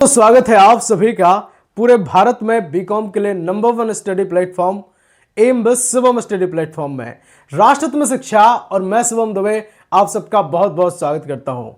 तो स्वागत है आप सभी का पूरे भारत में बीकॉम के लिए number 1 study platform M-Bus Shivam study platform में राष्ट्रत्म शिक्षा। और मैं शिवम दुबे आप सबका बहुत बहुत स्वागत करता हूं।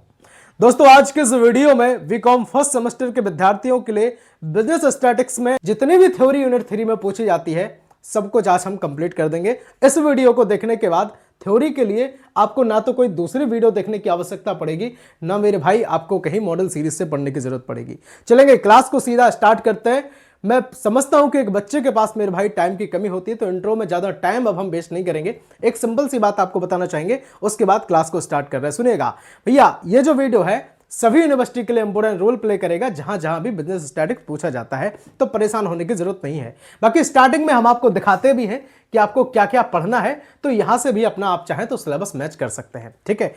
दोस्तों, आज के इस वीडियो में बीकॉम फर्स्ट सेमेस्टर के विद्यार्थियों के लिए बिजनेस स्टैटिस्टिक्स में जितनी भी थ्योरी यूनिट 3 में पूछी जाती है सब कुछ आज हम कंप्लीट कर देंगे। इस वीडियो को देखने के बाद थ्योरी के लिए आपको ना तो कोई दूसरी वीडियो देखने की आवश्यकता पड़ेगी, ना मेरे भाई आपको कहीं मॉडल सीरीज से पढ़ने की जरूरत पड़ेगी। चलेंगे क्लास को सीधा स्टार्ट करते हैं। मैं समझता हूं कि एक बच्चे के पास मेरे भाई टाइम की कमी होती है, तो इंट्रो में ज्यादा टाइम अब हम वेस्ट नहीं करेंगे। एक सिंपल सी बात आपको बताना चाहेंगे, उसके बाद क्लास को स्टार्ट कर रहे हैं। सुनिएगा भैया, ये जो वीडियो है सभी यूनिवर्सिटी के लिए इंपोर्टेंट रोल प्ले करेगा। जहां जहां भी बिजनेस स्टैटिस्टिक्स पूछा जाता है तो परेशान होने की जरूरत नहीं है। बाकी स्टार्टिंग में हम आपको दिखाते भी हैं कि आपको क्या क्या पढ़ना है, तो यहां से भी अपना आप चाहें तो सिलेबस मैच कर सकते हैं। ठीक है।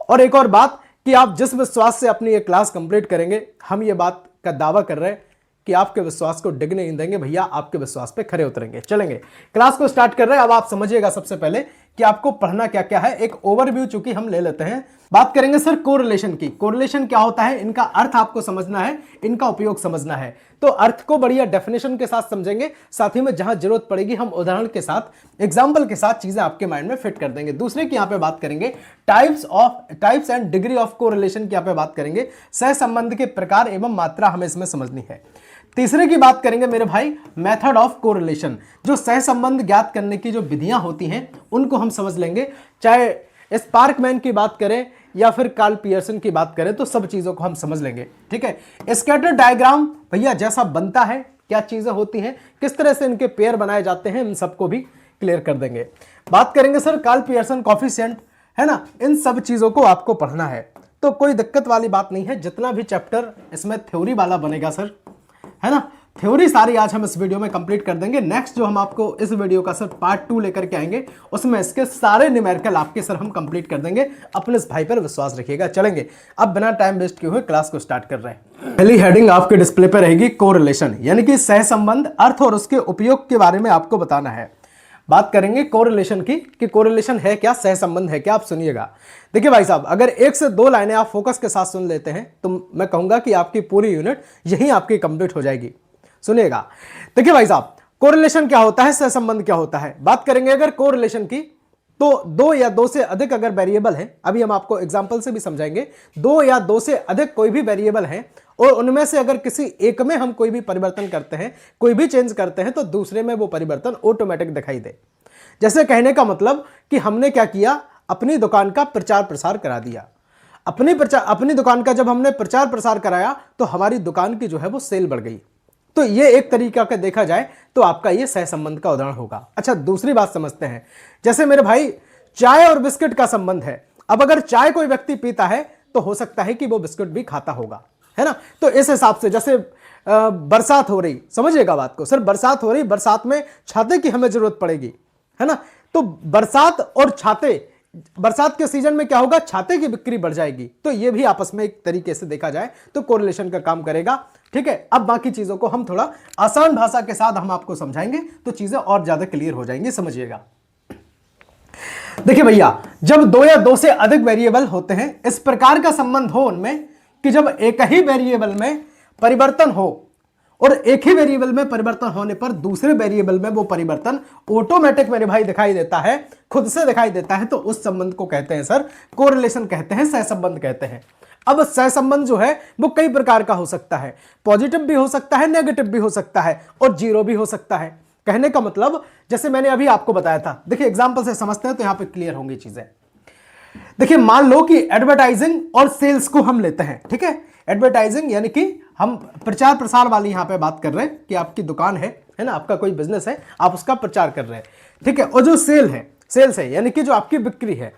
और एक और बात कि आप जिस विश्वास से अपनी ये क्लास कंप्लीट करेंगे, हम ये बात का दावा कर रहे हैं कि आपके विश्वास को डिगने नहीं देंगे भैया, आपके विश्वास पे खरे उतरेंगे। चलेंगे क्लास को स्टार्ट कर रहे हैं। अब आप समझिएगा सबसे पहले कि आपको पढ़ना क्या क्या है। एक ओवरव्यू चूंकि हम ले लेते हैं, बात करेंगे सर कोरिलेशन की। कोरिलेशन क्या होता है, इनका अर्थ आपको समझना है, इनका उपयोग समझना है। तो अर्थ को बढ़िया डेफिनेशन के साथ समझेंगे, साथ ही में जहां जरूरत पड़ेगी हम उदाहरण के साथ, एग्जांपल के साथ चीजें आपके माइंड में फिट कर देंगे। दूसरे की यहां पे बात करेंगे types and degree of correlation की यहां पे बात करेंगे। सहसंबंध के प्रकार एवं मात्रा हमें इसमें समझनी है। तीसरे की बात करेंगे मेरे भाई मेथड ऑफ कोरिलेशन, जो सहसंबंध ज्ञात करने की जो विधियां होती हैं उनको हम समझ लेंगे। चाहे स्पार्कमैन की बात करें या फिर कार्ल पियर्सन की बात करें तो सब चीजों को हम समझ लेंगे। ठीक है। स्कैटर डायग्राम भैया जैसा बनता है, क्या चीजें होती हैं, किस तरह से इनके पेयर बनाए जाते हैं, इन सबको भी क्लियर कर देंगे। बात करेंगे सर कार्ल पियर्सन कॉफिशिएंट, है ना, इन सब चीजों को आपको पढ़ना है। तो कोई दिक्कत वाली बात नहीं है। जितना भी चैप्टर इसमें थ्योरी वाला बनेगा सर, है ना, थ्योरी सारी आज हम इस वीडियो में कंप्लीट कर देंगे। नेक्स्ट जो हम आपको इस वीडियो का सर पार्ट 2 लेकर के आएंगे, उसमें इसके सारे न्यूमेरिकल आपके सर हम कंप्लीट कर देंगे। अपने इस भाई पर विश्वास रखिएगा। चलेंगे अब बिना टाइम वेस्ट किए हुए क्लास को स्टार्ट कर रहे हैं। पहली हेडिंग आपके डिस्प्ले पर रहेगी कोरिलेशन, यानी कि सहसंबंध, अर्थ और उसके उपयोग के बारे में आपको बताना है। बात करेंगे कोरिलेशन की कि कोरिलेशन है क्या, सहसंबंध है क्या। आप सुनिएगा। देखिए भाई साहब, अगर 1 से 2 लाइनें आप फोकस के साथ सुन लेते हैं तो मैं कहूंगा कि आपकी पूरी यूनिट यहीं आपकी कंप्लीट हो जाएगी। सुनिएगा। देखिए भाई साहब, कोरिलेशन क्या होता है, सहसंबंध क्या होता है। बात करेंगे अगर कोरिलेशन की, तो 2 या 2 से अधिक अगर वेरिएबल हैं, अभी हम आपको एग्जांपल से भी समझाएंगे, 2 या 2 से अधिक कोई भी वेरिएबल हैं और उनमें से अगर किसी एक में हम कोई भी परिवर्तन करते हैं, कोई भी चेंज करते हैं, तो दूसरे में वो परिवर्तन ऑटोमेटिक दिखाई दे। जैसे कहने का मतलब कि हमने क्या किया, अपनी दुकान का प्रचार प्रसार करा दिया। अपनी दुकान का जब हमने प्रचार प्रसार कराया तो हमारी दुकान की जो है वो सेल बढ़ गई। तो ये एक तरीका का देखा जाए तो आपका ये सहसंबंध का उदाहरण होगा। अच्छा, दूसरी बात समझते हैं। जैसे मेरे भाई चाय और बिस्किट का संबंध है। अब अगर चाय कोई व्यक्ति पीता है तो हो सकता है कि वो बिस्किट भी खाता होगा, है ना। तो इस हिसाब से जैसे बरसात हो रही, समझिएगा बात को, सर बरसात हो रही, बरसात में छाते की हमें जरूरत पड़ेगी, है ना। तो बरसात और छाते, बरसात के सीजन में क्या होगा, छाते की बिक्री बढ़ जाएगी। तो ये भी आपस में एक तरीके से देखा जाए तो कोरिलेशन का काम करेगा। ठीक है। अब बाकी चीजों को हम थोड़ा आसान भाषा के साथ हम आपको समझाएंगे तो चीजें और ज्यादा क्लियर हो जाएंगी। समझिएगा। देखिए भैया, जब 2 या 2 से अधिक वेरिएबल होते हैं, इस प्रकार का संबंध हो उनमें कि जब एक ही वेरिएबल में परिवर्तन हो और एक ही वेरिएबल में परिवर्तन होने पर दूसरे वेरिएबल में वो परिवर्तन ऑटोमेटिक मेरे भाई दिखाई देता है, खुद से दिखाई देता है, तो उस संबंध को कहते हैं सर कोरिलेशन कहते हैं, सहसंबंध कहते हैं। अब सहसंबंध जो है वो कई प्रकार का हो सकता है, पॉजिटिव भी हो सकता है, नेगेटिव भी हो सकता है और जीरो भी हो सकता है। कहने का मतलब जैसे मैंने अभी आपको बताया था, देखिए एग्जांपल से समझते हैं तो यहां पे क्लियर होंगी चीजें। देखिए मान लो कि एडवर्टाइजिंग और सेल्स को हम लेते हैं। ठीक है। एडवर्टाइजिंग यानी कि हम प्रचार प्रसार वाली यहां पे बात कर रहे हैं कि आपकी दुकान है ना, आपका कोई बिजनेस है, आप उसका प्रचार कर रहे हैं। ठीक है। और जो सेल्स है यानी कि जो आपकी बिक्री है।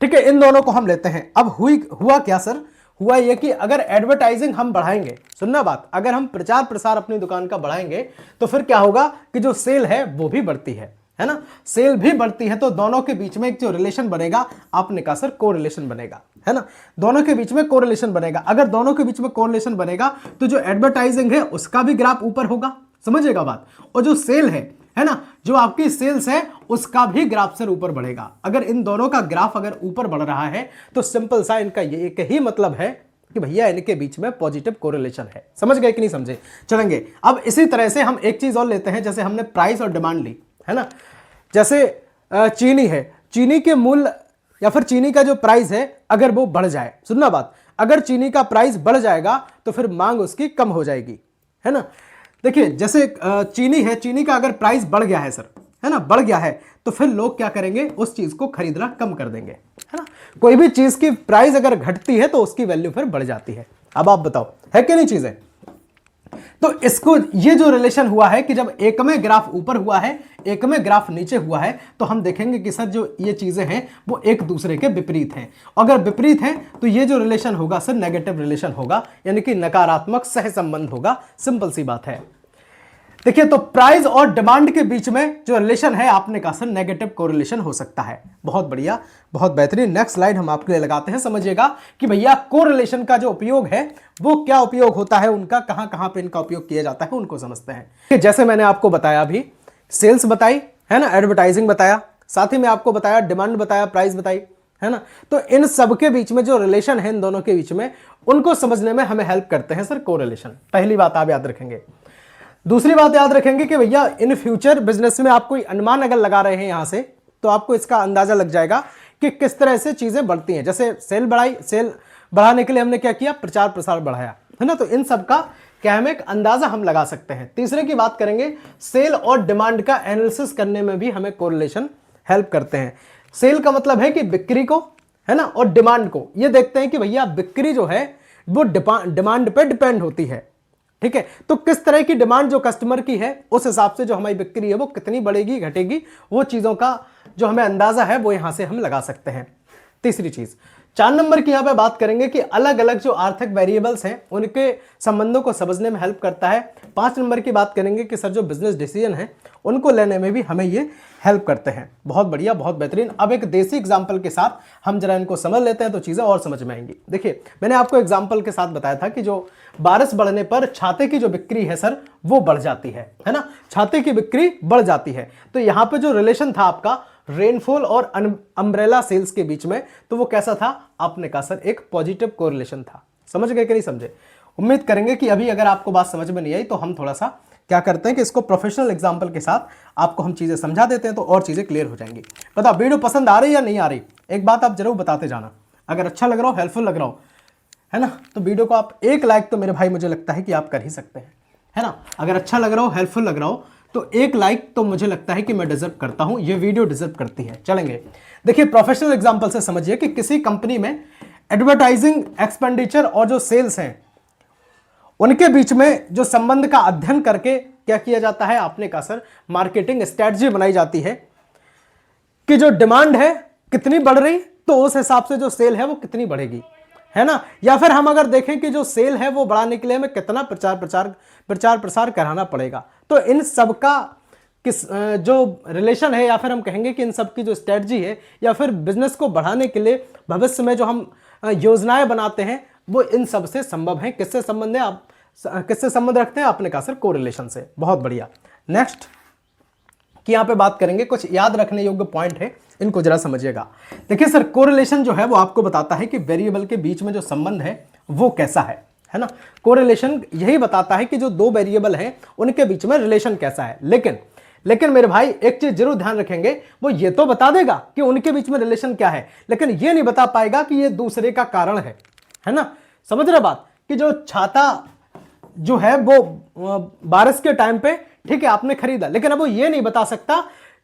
ठीक है। इन दोनों को हम लेते हैं। अब हुआ क्या सर, हुआ यह कि अगर एडवर्टाइजिंग हम बढ़ाएंगे, सुनना बात, अगर हम प्रचार प्रसार अपनी दुकान का बढ़ाएंगे तो फिर क्या होगा कि जो सेल है वो भी बढ़ती है ना, सेल भी बढ़ती है। तो दोनों के बीच में एक जो रिलेशन बनेगा, आपने कहा सर कोरिलेशन बनेगा, है ना, दोनों के बीच में कोरिलेशन बनेगा। अगर दोनों के बीच में कोरिलेशन बनेगा तो जो एडवर्टाइजिंग है उसका भी ग्राफ ऊपर होगा, समझिएगा बात, और जो सेल है ना, जो आपकी सेल्स है उसका भी ग्राफ से ऊपर बढ़ेगा। अगर इन दोनों का ग्राफ अगर ऊपर बढ़ रहा है तो सिंपल सा इनका ये एक ही मतलब है कि भैया इनके बीच में पॉजिटिव कोरिलेशन है। समझ गए कि नहीं समझे? चलेंगे अब इसी तरह से हम एक चीज और लेते हैं, जैसे हमने प्राइस और डिमांड ली है ना। जैसे चीनी है, चीनी के मूल्य या फिर चीनी का जो प्राइस है अगर वो बढ़ जाए, सुनना बात, अगर चीनी का प्राइस बढ़ जाएगा तो फिर मांग उसकी कम हो जाएगी, है ना। देखिए जैसे चीनी है, चीनी का अगर प्राइस बढ़ गया है सर, है ना, बढ़ गया है, तो फिर लोग क्या करेंगे, उस चीज को खरीदना कम कर देंगे, है ना। कोई भी चीज की प्राइस अगर घटती है तो उसकी वैल्यू फिर बढ़ जाती है। अब आप बताओ है कि नहीं चीजें? तो इसको ये जो रिलेशन हुआ है कि जब एक में ग्राफ ऊपर हुआ है, एक में ग्राफ नीचे हुआ है, तो हम देखेंगे कि सर जो ये चीजें हैं वो एक दूसरे के विपरीत हैं। अगर विपरीत हैं तो ये जो रिलेशन होगा सर नेगेटिव रिलेशन होगा, यानी कि नकारात्मक सहसंबंध होगा। सिंपल सी बात है। देखिए तो प्राइस और डिमांड के बीच में जो रिलेशन है आपने कहा सर नेगेटिव कोरिलेशन हो सकता है। बहुत बढ़िया, बहुत बेहतरीन। नेक्स्ट स्लाइड हम आपके लिए लगाते हैं, समझिएगा कि भैया कोरिलेशन का जो उपयोग है वो क्या उपयोग होता है, उनका कहां कहां पे इनका उपयोग किया जाता है उनको समझते हैं। जैसे मैंने आपको बताया अभी, सेल्स बताई है ना, एडवर्टाइजिंग बताया, साथ ही में आपको बताया डिमांड बताया, प्राइस बताई, है ना। तो इन सब के बीच में जो रिलेशन है इन दोनों के बीच में, उनको समझने में हमें हेल्प करते हैं सर कोरिलेशन। पहली बात आप याद रखेंगे। दूसरी बात याद रखेंगे कि भैया इन फ्यूचर बिजनेस में आप कोई अनुमान अगर लगा रहे हैं यहां से, तो आपको इसका अंदाजा लग जाएगा कि किस तरह से चीजें बढ़ती हैं। जैसे सेल बढ़ाई, सेल बढ़ाने के लिए हमने क्या किया, प्रचार प्रसार बढ़ाया, है ना। तो इन सब का क्या हम एक अंदाजा हम लगा सकते हैं। तीसरे की बात करेंगे, सेल और डिमांड का एनालिसिस करने में भी हमें कोरिलेशन हेल्प करते हैं। सेल का मतलब है कि बिक्री को, है ना, और डिमांड को ये देखते हैं कि भैया बिक्री जो है वो डिमांड पे डिपेंड होती है, ठीक है। तो किस तरह की डिमांड जो कस्टमर की है उस हिसाब से जो हमारी बिक्री है वो कितनी बढ़ेगी घटेगी, वो चीजों का जो हमें अंदाजा है वो यहां से हम लगा सकते हैं। तीसरी चीज 4 नंबर की यहां पे बात करेंगे कि अलग अलग जो आर्थिक वेरिएबल्स हैं उनके संबंधों को समझने में हेल्प करता है। 5 नंबर की बात करेंगे कि सर जो बिजनेस डिसीजन है उनको लेने में भी हमें ये हेल्प करते हैं। बहुत बढ़िया, बहुत बेहतरीन। अब एक देसी एग्जाम्पल के साथ हम जरा इनको समझ लेते हैं तो चीजें और समझ में आएंगी। देखिए मैंने आपको एग्जाम्पल के साथ बताया था कि जो बारिश बढ़ने पर छाते की जो बिक्री है सर वो बढ़ जाती है ना, छाते की बिक्री बढ़ जाती है। तो यहां पे जो रिलेशन था आपका रेनफॉल और अम्ब्रेला सेल्स के बीच में, तो वो कैसा था, आपने कहा सर एक पॉजिटिव कोरिलेशन था। समझ गए कि नहीं समझे? उम्मीद करेंगे कि अभी अगर आपको बात समझ में नहीं आई तो हम थोड़ा सा क्या करते हैं कि इसको प्रोफेशनल एग्जांपल के साथ आपको हम चीजें समझा देते हैं तो और चीजें क्लियर हो जाएंगी। बताओ वीडियो पसंद आ रही या नहीं आ रही? एक बात आप जरूर बताते जाना। अगर अच्छा लग रहा हो, हेल्पफुल लग रहा हो, है ना, तो वीडियो को आप एक लाइक तो मेरे भाई मुझे लगता है कि आप कर ही सकते हैं, है ना। अगर अच्छा लग रहा हो, हेल्पफुल लग रहा हो, तो एक लाइक तो मुझे लगता है कि मैं डिजर्व करता हूं, ये वीडियो डिजर्व करती है। चलेंगे देखिए प्रोफेशनल एग्जांपल से समझिए कि किसी कंपनी में एडवर्टाइजिंग एक्सपेंडिचर और जो सेल्स हैं उनके बीच में जो संबंध का अध्ययन करके क्या किया जाता है, आपने कहा सर मार्केटिंग स्ट्रेटजी बनाई जाती है कि जो डिमांड है कितनी बढ़ रही तो उस हिसाब से जो सेल है वो कितनी बढ़ेगी, है ना। या फिर हम अगर देखें कि जो सेल है वो बढ़ाने के लिए हमें कितना प्रचार प्रसार कराना पड़ेगा। तो इन सब का किस जो रिलेशन है, या फिर हम कहेंगे कि इन सब की जो स्ट्रेटजी है या फिर बिजनेस को बढ़ाने के लिए भविष्य में जो हम योजनाएं बनाते हैं वो इन सब से संभव है। किससे संबंध है, आप किससे संबंध रखते हैं, आपने कहा सर कोरिलेशन से। बहुत बढ़िया। नेक्स्ट कि यहां पे बात करेंगे, कुछ याद रखने योग्य पॉइंट है, इनको जरा समझिएगा। देखिए सर कोरिलेशन जो है वो आपको बताता है कि वेरिएबल के बीच में जो संबंध है वो कैसा है ना। कोरिलेशन यही बताता है कि जो दो वेरिएबल हैं उनके बीच में रिलेशन कैसा है। लेकिन मेरे भाई एक चीज जरूर ध्यान रखेंगे, वो ये तो बता देगा कि उनके बीच में रिलेशन क्या है, लेकिन ये नहीं बता पाएगा कि ये दूसरे का कारण है ना। समझ रहे बात, कि जो छाता जो है वो बारिश के टाइम पे ठीक है आपने खरीदा, लेकिन अब वो ये नहीं बता सकता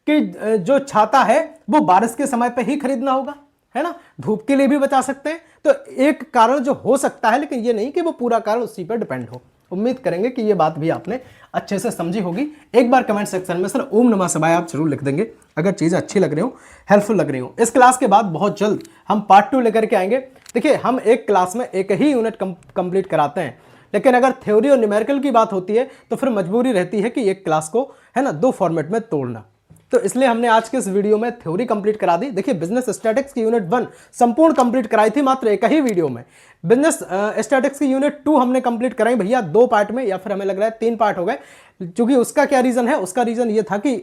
कि जो छाता है वो बारिश के समय पे ही खरीदना होगा, है ना। धूप के लिए भी बचा सकते हैं। तो एक कारण जो हो सकता है, लेकिन ये नहीं कि वो पूरा कारण उसी पर डिपेंड हो। उम्मीद करेंगे कि ये बात भी आपने अच्छे से समझी होगी। एक बार कमेंट सेक्शन में सर ओम नमः शिवाय आप जरूर लिख देंगे अगर चीज़ें अच्छी लग रही हो, हेल्पफुल लग रही हो। इस क्लास के बाद बहुत जल्द हम पार्ट 2 लेकर के आएंगे। देखिए हम एक क्लास में एक ही यूनिट कंप्लीट कराते हैं, लेकिन अगर थ्योरी और न्यूमेरिकल की बात होती है तो फिर मजबूरी रहती है कि एक क्लास को, है ना, 2 फॉर्मेट में तोड़ना। तो इसलिए हमने आज के इस वीडियो में थ्योरी कंप्लीट करा दी। देखिए बिजनेस स्टैटिक्स की यूनिट 1 संपूर्ण कंप्लीट कराई थी मात्र एक ही वीडियो में। बिजनेस स्टैटिक्स की यूनिट 2 हमने कंप्लीट कराई भैया 2 पार्ट में, या फिर हमें लग रहा है 3 पार्ट हो गए। क्योंकि उसका क्या रीजन है, उसका रीजन ये था कि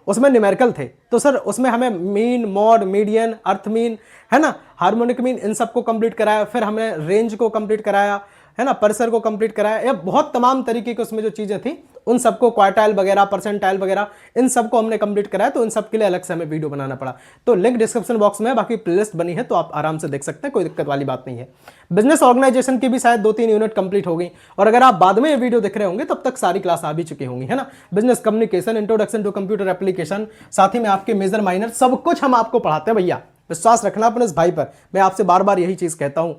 उसमें न्यूमेरिकल थे, तो सर उसमें हमें मीन, मॉड, मीडियन, अर्थ मीन, है ना, हार्मोनिक मीन, इन सबको कंप्लीट कराया, फिर हमने रेंज को कंप्लीट कराया, है ना, परसर को कंप्लीट कराया, या बहुत तमाम तरीके की उसमें जो चीजें थी उन सबको, क्वार्टाइल वगैरह, परसेंटाइल वगैरह, इन सबको हमने कंप्लीट कराया। तो इन सब के लिए अलग से हमें वीडियो बनाना पड़ा। तो लिंक डिस्क्रिप्शन बॉक्स में है, बाकी प्लेलिस्ट बनी है तो आप आराम से देख सकते हैं, कोई दिक्कत वाली बात नहीं है। बिजनेस ऑर्गेनाइजेशन की भी शायद 2-3 यूनिट कंप्लीट हो गई, और अगर आप बाद में ये वीडियो देख रहे होंगे तब तक सारी क्लास आ भी चुकी होंगी, है ना। Business communication, introduction to computer application, साथ ही में आपके मेजर माइनर, सब कुछ हम आपको पढ़ाते हैं भैया। विश्वास रखना अपने इस भाई पर, मैं आपसे बार बार यही चीज कहता हूं,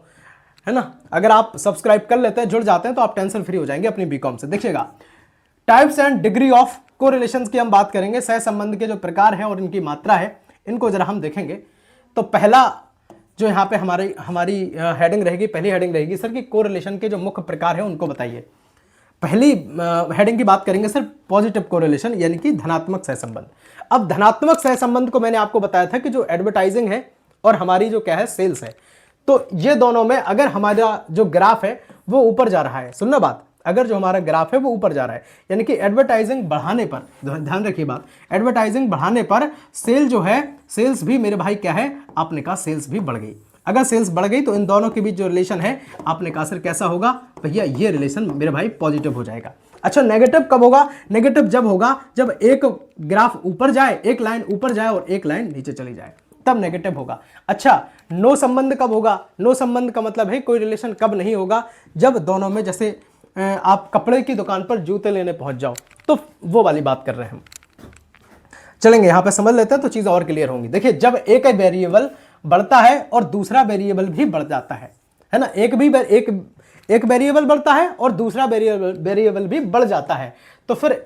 है ना। अगर आप सब्सक्राइब कर लेते हैं, जुड़ जाते हैं, तो आप टेंशन फ्री हो जाएंगे अपनी बीकॉम से। देखिएगा, types and degree of correlations की हम बात करेंगे, सह संबंध के जो प्रकार हैं और इनकी मात्रा है, इनको जरा हम देखेंगे। तो पहला जो यहाँ पे हमारी हेडिंग रहेगी, पहली हेडिंग रहेगी सर कि कोरिलेशन के जो मुख्य प्रकार हैं उनको बताइए। पहली हेडिंग की बात करेंगे सर पॉजिटिव कोरिलेशन, यानी कि धनात्मक सहसंबंध। अब धनात्मक सहसंबंध को मैंने आपको बताया था कि जो एडवर्टाइजिंग है और हमारी जो क्या है सेल्स है, तो ये दोनों में अगर हमारा जो ग्राफ है वो ऊपर जा रहा है, सुनना बात, अगर जो हमारा ग्राफ है वो ऊपर जा रहा है, यानी कि एडवर्टाइजिंग बढ़ाने पर, ध्यान रखिए बात, एडवर्टाइजिंग बढ़ाने पर सेल जो है, सेल्स भी मेरे भाई क्या है, आपने कहा सेल्स भी बढ़ गई। अगर सेल्स बढ़ गई तो इन दोनों के बीच जो रिलेशन है, आपने कहा सर कैसा होगा भैया, ये रिलेशन मेरे भाई पॉजिटिव हो जाएगा। अच्छा, नेगेटिव कब होगा? नेगेटिव जब होगा जब एक ग्राफ ऊपर जाए, एक लाइन ऊपर जाए और एक लाइन नीचे चली जाए, तब नेगेटिव होगा। अच्छा, नो संबंध कब होगा? नो संबंध का मतलब है कोई रिलेशन कब नहीं होगा, जब दोनों में, जैसे आप कपड़े की दुकान पर जूते लेने पहुंच जाओ, तो वो वाली बात कर रहे हैं हम। चलेंगे यहां पे समझ लेते हैं तो चीज और क्लियर होंगी। देखिए, जब एक वेरिएबल बढ़ता है और दूसरा वेरिएबल भी बढ़ जाता है ना, एक वेरिएबल बढ़ता है और दूसरा वेरिएबल भी बढ़ जाता है, तो फिर,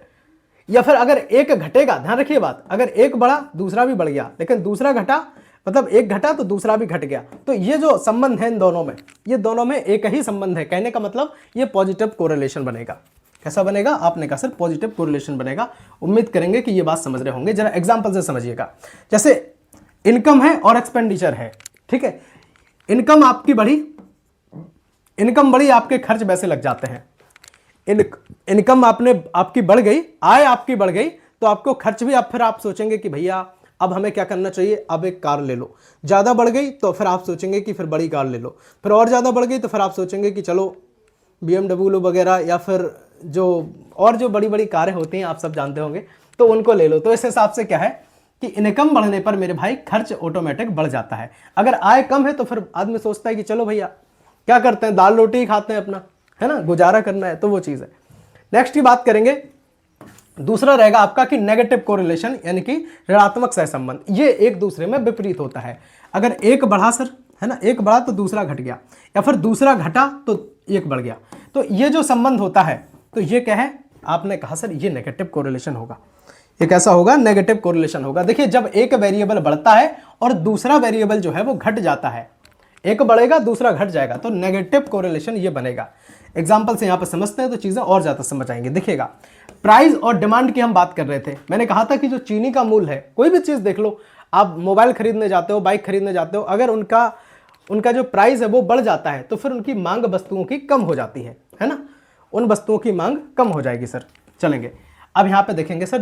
या फिर अगर एक घटेगा, ध्यान रखिए बात, अगर एक बढ़ा दूसरा भी बढ़ गया, लेकिन दूसरा घटा, मतलब एक घटा तो दूसरा भी घट गया, तो ये जो संबंध है इन दोनों में, ये दोनों में एक ही संबंध है, कहने का मतलब ये पॉजिटिव कोरिलेशन बनेगा। कैसा बनेगा? आपने कहा सर पॉजिटिव कोरिलेशन बनेगा। उम्मीद करेंगे कि ये बात समझ रहे होंगे। जरा एग्जांपल से समझिएगा। जैसे इनकम है और एक्सपेंडिचर है, ठीक है, इनकम आपकी बढ़ी, इनकम बढ़ी, आपके खर्च वैसे लग जाते हैं। इनकम आपकी बढ़ गई, आय आपकी बढ़ गई, तो आपको खर्च भी, फिर आप सोचेंगे कि भैया अब हमें क्या करना चाहिए, अब एक कार ले लो। ज़्यादा बढ़ गई तो फिर आप सोचेंगे कि फिर बड़ी कार ले लो, फिर और ज़्यादा बढ़ गई तो फिर आप सोचेंगे कि चलो BMW वगैरह, या फिर जो और जो बड़ी बड़ी कारें होती हैं आप सब जानते होंगे, तो उनको ले लो। तो इस हिसाब से क्या है कि इनकम बढ़ने पर मेरे भाई खर्च ऑटोमेटिक बढ़ जाता है। अगर आय कम है तो फिर आदमी सोचता है कि चलो भैया क्या करते हैं, दाल रोटी ही खाते हैं अपना, है ना, गुजारा करना है, तो वो चीज़ है। नेक्स्ट की बात करेंगे, दूसरा रहेगा आपका कि नेगेटिव कोरिलेशन, यानी कि ऋणात्मक सहसंबंध। ये एक दूसरे में विपरीत होता है। अगर एक बढ़ा सर, है ना, एक बढ़ा तो दूसरा घट गया, या फिर दूसरा घटा तो एक बढ़ गया, तो ये जो संबंध होता है, तो ये क्या है, आपने कहा सर ये नेगेटिव कोरिलेशन होगा। ये कैसा होगा? नेगेटिव कोरिलेशन होगा। देखिए, जब एक वेरिएबल बढ़ता है और दूसरा वेरिएबल जो है वो घट जाता है, एक बढ़ेगा दूसरा घट जाएगा, तो नेगेटिव कोरिलेशन ये बनेगा। एग्जांपल से यहां पर समझते हैं तो चीजें और ज्यादा समझ आएंगे। देखिएगा, प्राइस और डिमांड की हम बात कर रहे थे। मैंने कहा था कि जो चीनी का मूल्य है, कोई भी चीज देख लो, आप मोबाइल खरीदने जाते हो, बाइक खरीदने जाते हो, अगर उनका जो प्राइस है वो बढ़ जाता है, तो फिर उनकी मांग वस्तुओं की कम हो जाती है ना, उन वस्तुओं की मांग कम हो जाएगी सर। चलेंगे अब यहां पे देखेंगे सर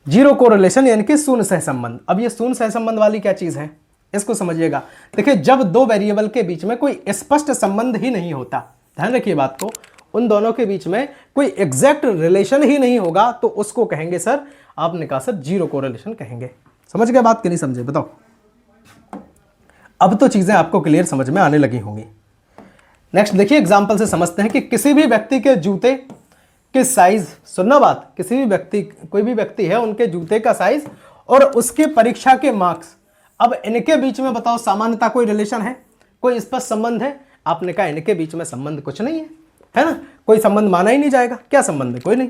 जीरो कोरिलेशन, यानी कि शून्य सहसंबंध। अब ये शून्य सहसंबंध वाली क्या चीज है, इसको समझिएगा। देखिए, जब दो वेरिएबल के बीच में कोई स्पष्ट संबंध ही नहीं होता, ध्यान रखिए बात को, उन दोनों के बीच में कोई एग्जैक्ट रिलेशन ही नहीं होगा, तो उसको कहेंगे सर, आपने कहा सर जीरो कोरिलेशन कहेंगे। समझ गए बात कि नहीं समझे, बताओ। अब तो चीजें आपको क्लियर समझ में आने लगी होंगी। नेक्स्ट देखिए, एग्जांपल से समझते हैं कि किसी भी व्यक्ति के जूते के साइज, सुनना बात, किसी भी व्यक्ति, कोई भी व्यक्ति है, उनके जूते का साइज और उसके परीक्षा के मार्क्स, अब इनके बीच में बताओ सामान्यता कोई रिलेशन है, कोई स्पष्ट संबंध है? आपने कहा इनके बीच में संबंध कुछ नहीं है ना, कोई संबंध माना ही नहीं जाएगा। क्या संबंध है? कोई नहीं।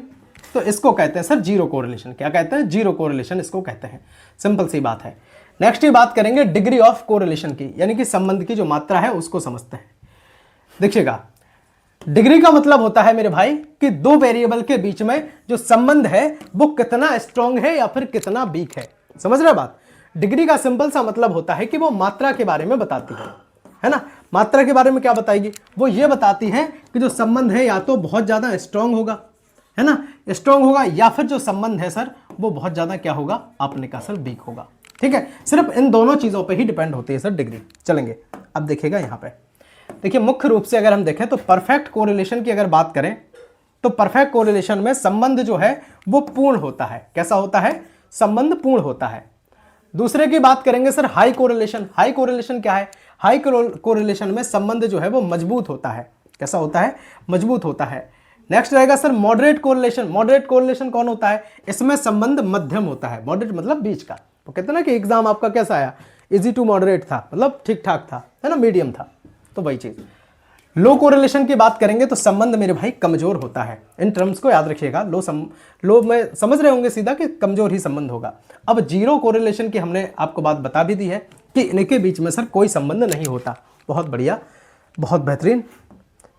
तो इसको कहते हैं सर जीरो कोरिलेशन। क्या कहते हैं? जीरो कोरिलेशन इसको कहते हैं। सिंपल सी बात है। नेक्स्ट ये बात करेंगे डिग्री ऑफ कोरिलेशन की, यानी कि संबंध की जो मात्रा है उसको समझते हैं। देखिएगा, डिग्री का मतलब होता है मेरे भाई कि दो वेरिएबल के बीच में जो संबंध है वो कितना स्ट्रॉन्ग है या फिर कितना वीक है। समझ रहे बात? डिग्री का सिंपल सा मतलब होता है कि वो मात्रा के बारे में बताती है ना। मात्रा के बारे में क्या बताएगी? वो ये बताती है कि जो संबंध है या तो बहुत ज्यादा स्ट्रॉन्ग होगा, है ना, स्ट्रॉन्ग होगा, या फिर जो संबंध है सर वो बहुत ज़्यादा क्या होगा, आपने कहा सर वीक होगा। ठीक है, सिर्फ इन दोनों चीज़ों पे ही डिपेंड होती है सर डिग्री। चलेंगे अब देखिएगा यहाँ पे, देखिए मुख्य रूप से अगर हम देखें तो परफेक्ट कोरिलेशन की अगर बात करें तो परफेक्ट कोरिलेशन में संबंध जो है वो पूर्ण होता है। कैसा होता है, संबंध पूर्ण होता है। दूसरे की बात करेंगे sir high correlation. High correlation क्या है, हाई कोरिलेशन में संबंध जो है वो मजबूत होता है। कैसा होता है, मजबूत होता है। नेक्स्ट रहेगा sir moderate correlation. Moderate correlation कौन होता है, इसमें संबंध मध्यम होता है। मॉडरेट मतलब बीच का। वो कहते हैं ना कि एग्जाम आपका कैसा आया, इजी टू मॉडरेट था, मतलब ठीक ठाक था, है ना, मीडियम था, तो वही चीज। लो कोरिलेशन की बात करेंगे तो संबंध मेरे भाई कमजोर होता है। इन टर्म्स को याद रखिएगा। लो में समझ रहे होंगे सीधा कि कमजोर ही संबंध होगा। अब जीरो कोरिलेशन की हमने आपको बात बता भी दी है कि इनके बीच में सर कोई संबंध नहीं होता। बहुत बढ़िया, बहुत बेहतरीन।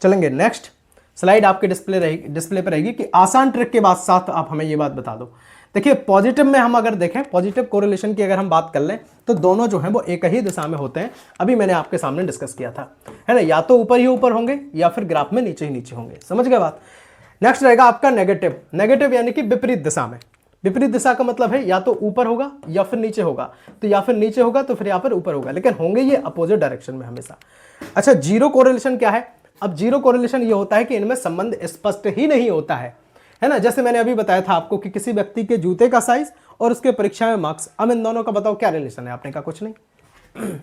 चलेंगे नेक्स्ट स्लाइड आपके डिस्प्ले पर रहेगी कि आसान ट्रिक के बाद साथ आप हमें ये बात बता दो। देखिए पॉजिटिव में हम अगर देखें, पॉजिटिव कोरिलेशन की अगर हम बात कर लें तो दोनों जो हैं वो एक ही दिशा में होते हैं। अभी मैंने आपके सामने डिस्कस किया था, है ना, या तो ऊपर ही ऊपर होंगे या फिर ग्राफ में नीचे ही नीचे होंगे। समझ गए बात। नेक्स्ट रहेगा आपका नेगेटिव। नेगेटिव यानी कि विपरीत दिशा में। विपरीत दिशा का मतलब है या तो ऊपर होगा या फिर नीचे होगा, तो या फिर नीचे होगा तो फिर यहाँ पर ऊपर होगा, लेकिन होंगे ये अपोजिट डायरेक्शन में हमेशा। अच्छा जीरो कोरिलेशन क्या है, अब जीरो कोरिलेशन ये होता है कि इनमें संबंध स्पष्ट ही नहीं होता है ना। जैसे मैंने अभी बताया था आपको कि किसी व्यक्ति के जूते का साइज और उसके परीक्षा में मार्क्स, अब इन दोनों का बताओ क्या रिलेशन है, आपने कहा कुछ नहीं।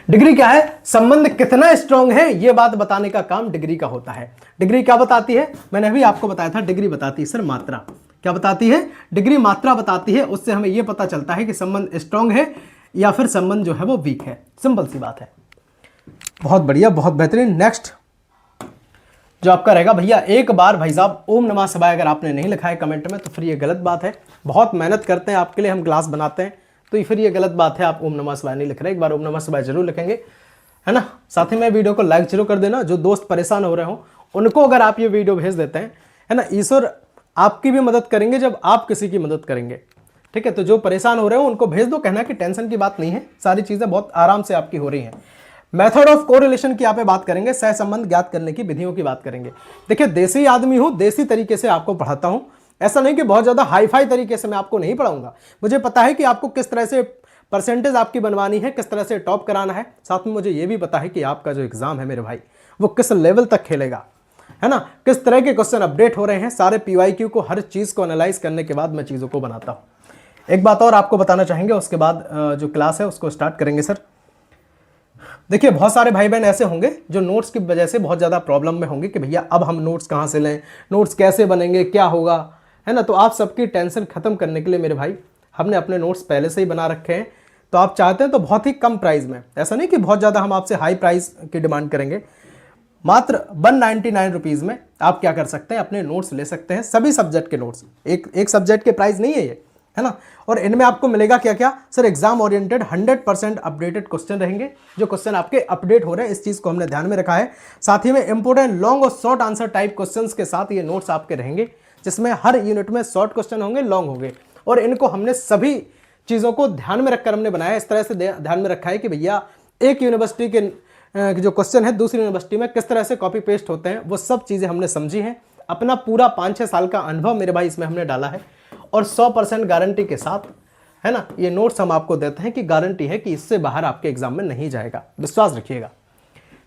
डिग्री क्या है, संबंध कितना स्ट्रांग है ये बात बताने का काम डिग्री का होता है। डिग्री क्या बताती है, मैंने अभी आपको बताया था, डिग्री बताती है सर मात्रा। क्या बताती है, डिग्री मात्रा बताती है। उससे हमें यह पता चलता है कि संबंध स्ट्रांग है या फिर संबंध जो है वो वीक है। सिंपल सी बात है। बहुत बढ़िया, बहुत बेहतरीन। नेक्स्ट जो आपका रहेगा भैया, एक बार भाई साहब ओम नमः शिवाय अगर आपने नहीं लिखा है कमेंट में तो फिर ये गलत बात है। बहुत मेहनत करते हैं आपके लिए, हम क्लास बनाते हैं, तो फिर ये गलत बात है आप ओम नमः शिवाय नहीं लिख रहे। एक बार ओम नमः शिवाय जरूर लिखेंगे, है ना। साथ ही में वीडियो को लाइक जरूर कर देना। जो दोस्त परेशान हो रहे हो उनको अगर आप ये वीडियो भेज देते हैं, है ना, ईश्वर आपकी भी मदद करेंगे जब आप किसी की मदद करेंगे। ठीक है, तो जो परेशान हो रहे हो उनको भेज दो, कहना कि टेंशन की बात नहीं है, सारी चीजें बहुत आराम से आपकी हो रही हैं। मेथड ऑफ कोरिलेशन की यहाँ पे बात करेंगे, सहसंबंध ज्ञात करने की विधियों की बात करेंगे। देखिए देसी आदमी हूं, देसी तरीके से आपको पढ़ाता हूं। ऐसा नहीं कि बहुत ज्यादा हाई फाई तरीके से मैं आपको नहीं पढ़ाऊंगा। मुझे पता है कि आपको किस तरह से परसेंटेज आपकी बनवानी है, किस तरह से टॉप कराना है। साथ में मुझे यह भी पता है कि आपका जो एग्जाम है मेरे भाई वो किस लेवल तक खेलेगा, है ना, किस तरह के क्वेश्चन अपडेट हो रहे हैं। सारे PYQ को, हर चीज को एनालाइज करने के बाद मैं चीजों को बनाता हूं। एक बात और आपको बताना चाहेंगे, उसके बाद जो क्लास है उसको स्टार्ट करेंगे सर। देखिए बहुत सारे भाई बहन ऐसे होंगे जो नोट्स की वजह से बहुत ज़्यादा प्रॉब्लम में होंगे कि भैया अब हम नोट्स कहाँ से लें, नोट्स कैसे बनेंगे, क्या होगा, है ना। तो आप सबकी टेंशन खत्म करने के लिए मेरे भाई हमने अपने नोट्स पहले से ही बना रखे हैं। तो आप चाहते हैं तो बहुत ही कम प्राइस में, ऐसा नहीं कि बहुत ज़्यादा हम आपसे हाई प्राइस की डिमांड करेंगे, मात्र 199 रुपीज़ में आप क्या कर सकते हैं, अपने नोट्स ले सकते हैं, सभी सब्जेक्ट के नोट्स। एक सब्जेक्ट के प्राइस नहीं है ये, है ना। और इनमें आपको मिलेगा क्या क्या sir, exam oriented 100% updated question रहेंगे। जो क्वेश्चन आपके अपडेट हो रहे हैं, इस चीज को हमने ध्यान में रखा है। साथ ही में इंपोर्टेंट लॉन्ग और शॉर्ट आंसर टाइप क्वेश्चंस के साथ ये नोट्स आपके रहेंगे, जिसमें हर यूनिट में शॉर्ट क्वेश्चन होंगे, लॉन्ग होंगे। और इनको हमने सभी चीजों को ध्यान में रखकर हमने बनाया। इस तरह से ध्यान में रखा है कि भैया एक यूनिवर्सिटी के जो क्वेश्चन है दूसरी यूनिवर्सिटी में किस तरह से कॉपी पेस्ट होते हैं, वो सब चीजें हमने समझी हैं। अपना पूरा 5-6 साल का अनुभव मेरे भाई इसमें हमने डाला है, और 100% गारंटी के साथ, है ना, ये नोट्स हम आपको देते हैं कि गारंटी है कि इससे बाहर आपके एग्जाम में नहीं जाएगा, विश्वास रखिएगा।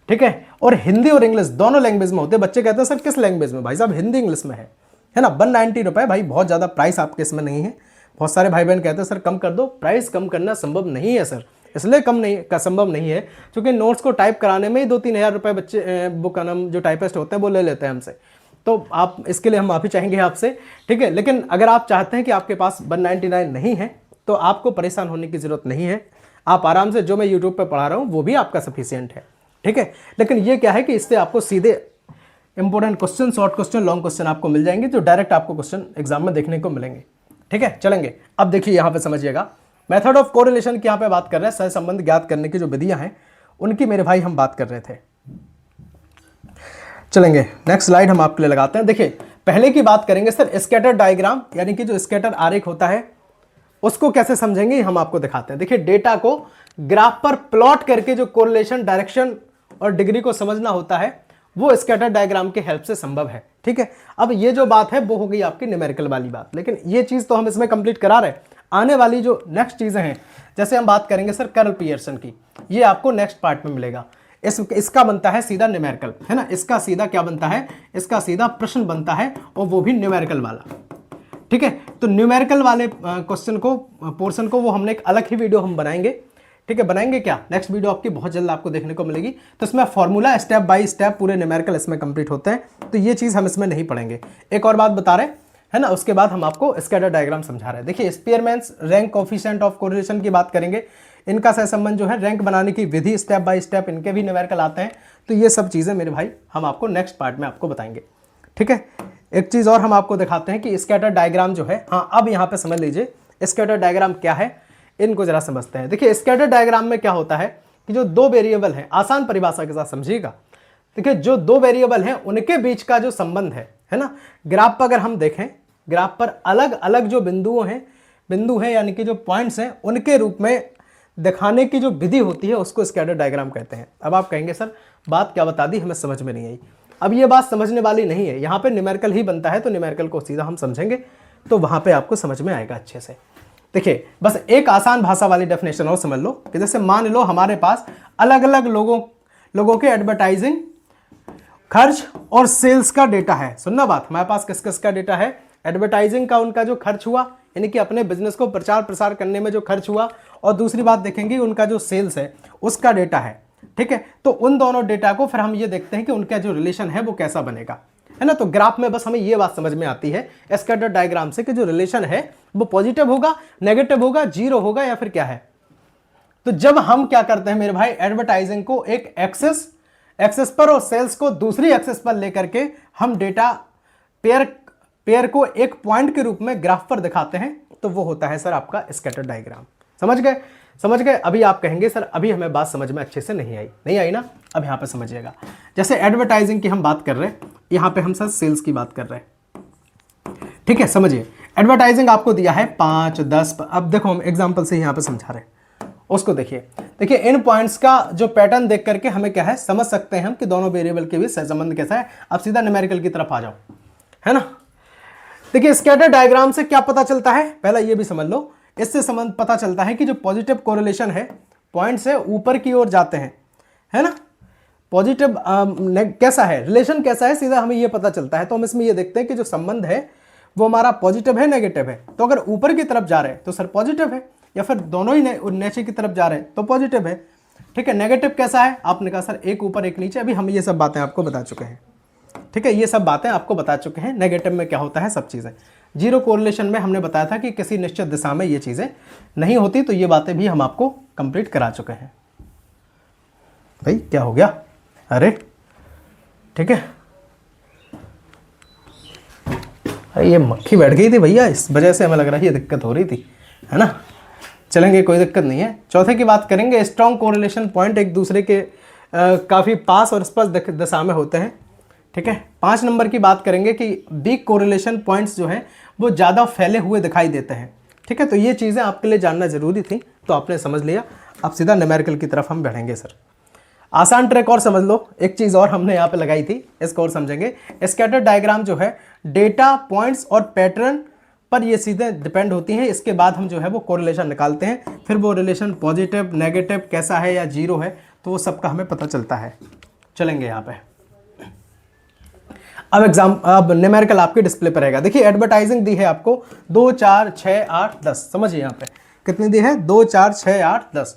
ठीक है, और हिंदी और इंग्लिश दोनों लैंग्वेज में होते हैं। बच्चे कहते हैं सर किस लैंग्वेज में, भाई साहब हिंदी इंग्लिश में है ना। 190 रुपए भाई, बहुत ज़्यादा प्राइस आपके इसमें नहीं है। बहुत सारे भाई बहन कहते हैं सर कम कर दो, प्राइस कम करना संभव नहीं है सर। इसलिए कम नहीं का संभव नहीं है क्योंकि नोट्स को टाइप कराने में ही 2-3 हज़ार रुपये बच्चे बुक का नाम जो टाइपिस्ट होते हैं वो ले लेते हैं हमसे। तो आप इसके लिए हम माफ़ी चाहेंगे आपसे, ठीक है। लेकिन अगर आप चाहते हैं कि आपके पास 199 नहीं है तो आपको परेशान होने की ज़रूरत नहीं है। आप आराम से जो मैं यूट्यूब पे पढ़ा रहा हूँ वो भी आपका सफिशिएंट है, ठीक है। लेकिन ये क्या है कि इससे आपको सीधे important question, short question, long question आपको मिल जाएंगे, जो डायरेक्ट आपको क्वेश्चन एग्जाम में देखने को मिलेंगे, ठीक है। चलेंगे अब देखिए यहाँ पे समझिएगा, मेथड ऑफ कोरिलेशन की यहाँ पे बात कर रहे हैं। सहसंबंध ज्ञात करने की जो विधियाँ हैं उनकी मेरे भाई हम बात कर रहे थे। चलेंगे नेक्स्ट स्लाइड हम आपके लिए लगाते हैं। देखिए पहले की बात करेंगे सर, स्कैटर डायग्राम यानी कि जो स्कैटर आरेख होता है उसको कैसे समझेंगे हम आपको दिखाते हैं। देखिए डेटा को ग्राफ पर प्लॉट करके जो कोरिलेशन, डायरेक्शन और डिग्री को समझना होता है वो स्कैटर डायग्राम के हेल्प से संभव है। ठीक है, अब ये जो बात है वो हो गई आपकी न्यूमेरिकल वाली बात, लेकिन ये चीज़ तो हम इसमें कंप्लीट करा रहे हैं। आने वाली जो नेक्स्ट चीज़ें हैं, जैसे हम बात करेंगे सर कर्ल पियर्सन की, ये आपको नेक्स्ट पार्ट में मिलेगा। इसका बनता है सीधा न्यूमेरिकल, है ना, इसका सीधा क्या बनता है, इसका सीधा प्रश्न बनता है, और वो भी न्यूमेरिकल वाला। ठीक है, तो न्यूमेरिकल वाले क्वेश्चन को, पोर्शन को, वो हमने एक अलग ही वीडियो हम बनाएंगे। ठीक है, बनाएंगे क्या, नेक्स्ट वीडियो आपकी बहुत जल्द आपको देखने को मिलेगी। तो इसमें फॉर्मूला स्टेप बाय स्टेप पूरे न्यूमेरिकल इसमें कंप्लीट होते हैं, तो ये चीज़ हम इसमें नहीं पढ़ेंगे। एक और बात बता रहे है ना, उसके बाद हम आपको स्कैटर डायग्राम समझा रहे हैं। देखिए स्पीयरमैन्स रैंक कोफिशिएंट ऑफ कोरिलेशन की बात करेंगे, इनका सहसंबंध जो है, रैंक बनाने की विधि स्टेप बाय स्टेप, इनके भी न्यूमेरिकल आते हैं। तो ये सब चीज़ें मेरे भाई हम आपको नेक्स्ट पार्ट में आपको बताएंगे। ठीक है, एक चीज़ और हम आपको दिखाते हैं कि स्कैटर डायग्राम जो है, हाँ अब यहाँ पे समझ लीजिए स्कैटर डायग्राम क्या है, इनको जरा समझते हैं। देखिए स्कैटर डायग्राम में क्या होता है कि जो दो वेरिएबल हैं, आसान परिभाषा के साथ समझिएगा। देखिए जो दो वेरिएबल हैं उनके बीच का जो संबंध है ना, ग्राफ पर अगर हम देखें, ग्राफ पर अलग अलग जो बिंदु हैं यानी कि जो पॉइंट्स हैं, उनके रूप में दिखाने की जो विधि होती है उसको स्कैटर डायग्राम कहते हैं। अब आप कहेंगे सर बात क्या बता दी, हमें समझ में नहीं आई। अब ये बात समझने वाली नहीं है, यहाँ पे न्यूमेरिकल ही बनता है, तो न्यूमेरिकल को सीधा हम समझेंगे तो वहाँ पे आपको समझ में आएगा अच्छे से। देखिए बस एक आसान भाषा वाली डेफिनेशन और समझ लो कि जैसे मान लो हमारे पास अलग अलग लोगों के एडवर्टाइजिंग खर्च और सेल्स का डेटा है। सुनना बात, हमारे पास किस किस का डेटा है, एडवर्टाइजिंग का उनका जो खर्च हुआ, यानी कि अपने बिजनेस को प्रचार प्रसार करने में जो खर्च हुआ, और दूसरी बात देखेंगे उनका जो सेल्स है उसका डेटा है। ठीक है, तो उन दोनों डेटा को फिर हम ये देखते हैं कि उनका जो रिलेशन है वो कैसा बनेगा, है ना। तो ग्राफ में बस हमें ये बात समझ में आती है स्कैटर डायग्राम से कि जो रिलेशन है वो पॉजिटिव होगा, नेगेटिव होगा, जीरो होगा, या फिर क्या है। तो जब हम क्या करते हैं मेरे भाई, एडवर्टाइजिंग को एक एक्सेस पर और सेल्स को दूसरी एक्सेस पर लेकर के हम डेटा पेयर को एक पॉइंट के रूप में ग्राफ पर दिखाते हैं, तो वो होता है सर आपका स्कैटर डायग्राम। समझ गए। अभी आप कहेंगे सर अभी हमें बात समझ में अच्छे से नहीं आई ना, अब यहाँ पे समझिएगा। जैसे एडवर्टाइजिंग की हम बात कर रहे हैं, यहाँ पे हम सर सेल्स की बात कर रहे हैं। ठीक है, समझिए एडवर्टाइजिंग आपको दिया है 5, 10, अब देखो हम एग्जाम्पल से यहाँ पे समझा रहे हैं, उसको देखिए इन पॉइंट्स का जो पैटर्न देख करके हमें क्या है समझ सकते हैं हम कि दोनों वेरिएबल के बीच संबंध कैसा है। अब सीधा न्यूमेरिकल की तरफ आ जाओ, है ना। देखिए स्कैटर डायग्राम से क्या पता चलता है, पहला ये भी समझ लो, इससे संबंध पता चलता है कि जो पॉजिटिव कोरिलेशन है, पॉइंट से ऊपर की ओर जाते हैं, है ना। पॉजिटिव कैसा है, रिलेशन कैसा है, सीधा हमें ये पता चलता है। तो हम इसमें ये देखते हैं कि जो संबंध है वो हमारा पॉजिटिव है, नेगेटिव है। तो अगर ऊपर की तरफ जा रहे हैं तो सर पॉजिटिव है, या फिर दोनों ही नीचे की तरफ जा रहे हैं तो पॉजिटिव है। ठीक है, नेगेटिव कैसा है, आपने कहा सर एक ऊपर एक नीचे, अभी हम ये सब बातें आपको बता चुके हैं। ठीक है, ये सब बातें आपको बता चुके हैं। नेगेटिव में क्या होता है, सब चीज़ें। जीरो कोरिलेशन में हमने बताया था कि किसी निश्चित दिशा में ये चीज़ें नहीं होती, तो ये बातें भी हम आपको कंप्लीट करा चुके हैं। भाई क्या हो गया, अरे ठीक है, अरे ये मक्खी बैठ गई थी भैया, इस वजह से हमें लग रहा है ये दिक्कत हो रही थी, है ना। चलेंगे, कोई दिक्कत नहीं है। चौथे की बात करेंगे, स्ट्रॉन्ग कोरिलेशन पॉइंट एक दूसरे के काफ़ी पास और स्पष्ट दिशा में होते हैं। ठीक है, 5 नंबर की बात करेंगे कि वीक कोरिलेशन पॉइंट्स जो हैं वो ज़्यादा फैले हुए दिखाई देते हैं। ठीक है, तो ये चीज़ें आपके लिए जानना जरूरी थी, तो आपने समझ लिया। अब सीधा न्यूमेरिकल की तरफ हम बढ़ेंगे सर। आसान ट्रैक और समझ लो, एक चीज़ और हमने यहाँ पे लगाई थी, इसको और समझेंगे। स्कैटर डायग्राम जो है डेटा पॉइंट्स और पैटर्न पर ये सीधे डिपेंड होती हैं। इसके बाद हम जो है वो कोरिलेशन निकालते हैं, फिर वो रिलेशन पॉजिटिव, नेगेटिव कैसा है या जीरो है, तो वो सबका हमें पता चलता है। चलेंगे यहाँ पे, अब न्यूमेरिकल आपके डिस्प्ले पर रहेगा। देखिए एडवर्टाइजिंग दी है आपको 2, 4, 6, 8, 10, समझिए यहाँ पे कितनी दी है, 2, 4, 6, 8, 10।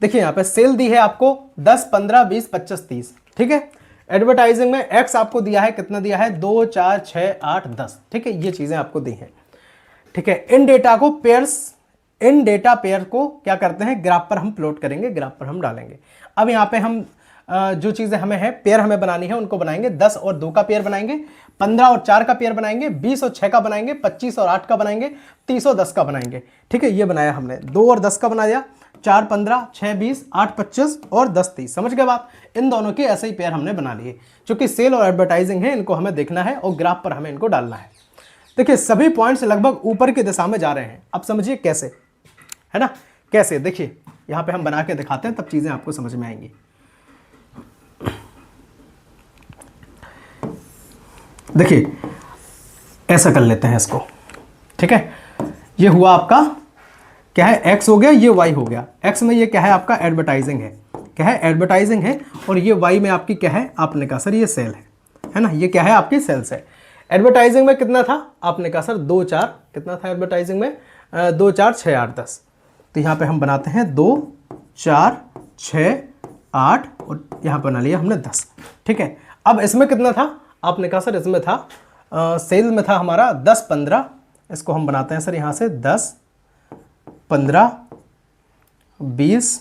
देखिए यहाँ पे सेल दी है आपको 10, 15, 20, 25, 30। ठीक है, एडवर्टाइजिंग में एक्स आपको दिया है, कितना दिया है, 2, 4, 6, 8, 10। ठीक है, ये चीज़ें आपको दी हैं। ठीक है, इन डेटा पेयर को क्या करते हैं, ग्राफ पर हम प्लॉट करेंगे, ग्राफ पर हम डालेंगे। अब यहाँ पे हम जो चीज़ें हमें है, पेयर हमें बनानी है, उनको बनाएंगे। 10 और 2 का पेयर बनाएंगे, 15 और 4 का पेयर बनाएंगे, 20 और 6 का बनाएंगे, 25 और 8 का बनाएंगे, 30 और 10 का बनाएंगे। ठीक है, ये बनाया हमने, 2 और 10 का बना दिया, 4, 15, 6, 20, 8, 25 और 10, 30। समझ गए बात, इन दोनों के ऐसे ही पेयर हमने बना लिए। चूंकि सेल और एडवर्टाइजिंग है, इनको हमें देखना है और ग्राफ पर हमें इनको डालना है। देखिए सभी पॉइंट्स लगभग ऊपर की दिशा में जा रहे हैं। अब समझिए कैसे, है ना, कैसे। देखिए यहाँ पे हम बना के दिखाते हैं, तब चीज़ें आपको समझ में आएंगी। देखिए ऐसा कर लेते हैं इसको, ठीक है। ये हुआ आपका क्या है, x हो गया, ये y हो गया। x में ये क्या है आपका एडवर्टाइजिंग है, क्या है एडवर्टाइजिंग है, और ये y में आपकी क्या है, आपने कहा सर ये सेल है ना, ये क्या है आपकी सेल्स है। एडवर्टाइजिंग में कितना था, आपने कहा सर 2 4, कितना था एडवर्टाइजिंग में 2 4 6 8 10। तो यहाँ पे हम बनाते हैं 2 4 6 8 और यहाँ बना लिया हमने 10, ठीक है। अब इसमें कितना था, आपने कहा सर इसमें था सेल में था हमारा 10 15, इसको हम बनाते हैं सर यहाँ से 10 15 20,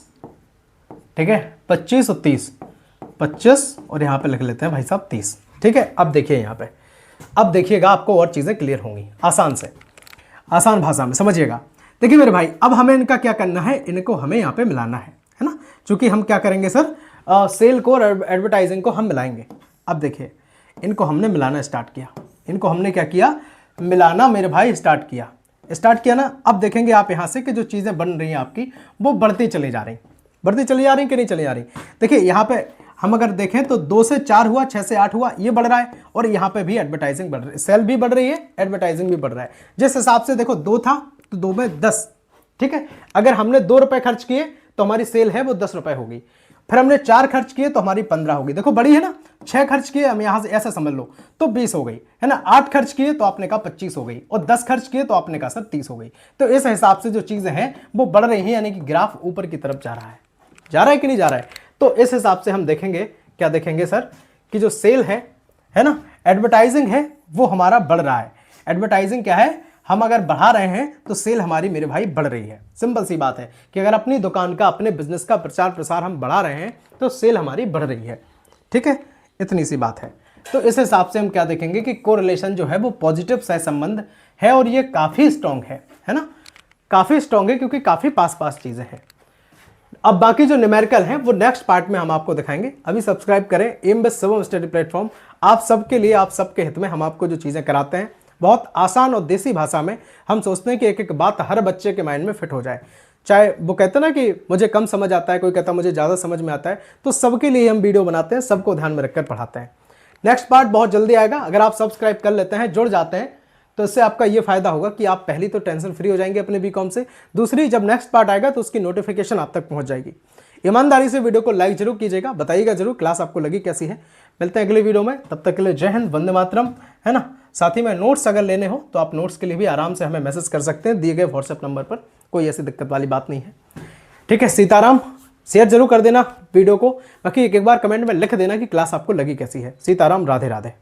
ठीक है, 25 और 30, 25 और यहाँ पे लिख लेते हैं भाई साहब 30, ठीक है। अब देखिए यहाँ पे, अब देखिएगा आपको और चीज़ें क्लियर होंगी आसान से, आसान भाषा में समझिएगा। देखिए मेरे भाई, अब हमें इनका क्या करना है, इनको हमें यहाँ पे मिलाना है ना, क्योंकि हम क्या करेंगे सर सेल को और एडवर्टाइजिंग को हम मिलाएंगे। अब देखिए इनको हमने मिलाना स्टार्ट किया, इनको हमने क्या किया, मिलाना मेरे भाई स्टार्ट किया ना। अब देखेंगे आप यहाँ से कि जो चीज़ें बन रही हैं आपकी वो बढ़ती चली जा रही कि नहीं चली जा रही। देखिए यहाँ पे हम अगर देखें तो 2 से 4 हुआ, 6 से 8 हुआ, ये बढ़ रहा है, और यहाँ पे भी एडवर्टाइजिंग बढ़ रही है, सेल भी बढ़ रही है, एडवर्टाइजिंग भी बढ़ रहा है। जिस हिसाब से देखो 2 था तो 2 में 10, ठीक है। अगर हमने 2 रुपए खर्च किए तो हमारी सेल है वो 10 रुपए होगी, फिर हमने 4 खर्च किए तो हमारी 15 होगी, देखो बड़ी है ना। 6 खर्च किए, हम यहाँ से ऐसा समझ लो तो 20 हो गई, है ना। 8 खर्च किए तो आपने कहा 25 हो गई, और 10 खर्च किए तो आपने कहा सर 30 हो गई। तो इस हिसाब से जो चीज़ें हैं वो बढ़ रही हैं, यानी कि ग्राफ ऊपर की तरफ जा रहा है कि नहीं जा रहा है। तो इस हिसाब से हम देखेंगे, क्या देखेंगे सर, कि जो सेल है ना, एडवर्टाइजिंग है वो हमारा बढ़ रहा है। एडवर्टाइजिंग क्या है, हम अगर बढ़ा रहे हैं तो सेल हमारी मेरे भाई बढ़ रही है। सिंपल सी बात है कि अगर अपनी दुकान का, अपने बिजनेस का प्रचार प्रसार हम बढ़ा रहे हैं तो सेल हमारी बढ़ रही है, ठीक है, इतनी सी बात है। तो इस हिसाब से हम क्या देखेंगे कि कोरिलेशन जो है वो पॉजिटिव सहसंबंध है, और ये काफ़ी स्ट्रॉन्ग है ना, काफ़ी स्ट्रॉन्ग है, क्योंकि काफ़ी पास पास चीज़ें हैं। अब बाकी जो न्यूमेरिकल हैं वो नेक्स्ट पार्ट में हम आपको दिखाएंगे। अभी सब्सक्राइब करें M base Shivam study platform, आप सबके लिए, आप सबके हित में हम आपको जो चीज़ें कराते हैं बहुत आसान और देसी भाषा में। हम सोचते हैं कि एक एक बात हर बच्चे के माइंड में फिट हो जाए, चाहे वो कहते हैं ना कि मुझे कम समझ आता है, कोई कहता है मुझे ज़्यादा समझ में आता है, तो सबके लिए हम वीडियो बनाते हैं, सबको ध्यान में रखकर पढ़ाते हैं। नेक्स्ट पार्ट बहुत जल्दी आएगा, अगर आप सब्सक्राइब कर लेते हैं, जुड़ जाते हैं, तो इससे आपका ये फायदा होगा कि आप पहली तो टेंशन फ्री हो जाएंगे अपने बीकॉम से, दूसरी जब नेक्स्ट पार्ट आएगा तो उसकी नोटिफिकेशन आप तक पहुंच जाएगी। ईमानदारी से वीडियो को लाइक जरूर कीजिएगा, बताइएगा जरूर क्लास आपको लगी कैसी है। मिलते हैं अगले वीडियो में, तब तक के लिए जय हिंद, वंदे मातरम, है ना। साथ ही में नोट्स अगर लेने हो तो आप नोट्स के लिए भी आराम से हमें मैसेज कर सकते हैं दिए गए व्हाट्सएप नंबर पर, कोई ऐसी दिक्कत वाली बात नहीं है, ठीक है। सीताराम, शेयर जरूर कर देना वीडियो को, बाकी एक बार कमेंट में लिख देना कि क्लास आपको लगी कैसी है। सीताराम, राधे राधे।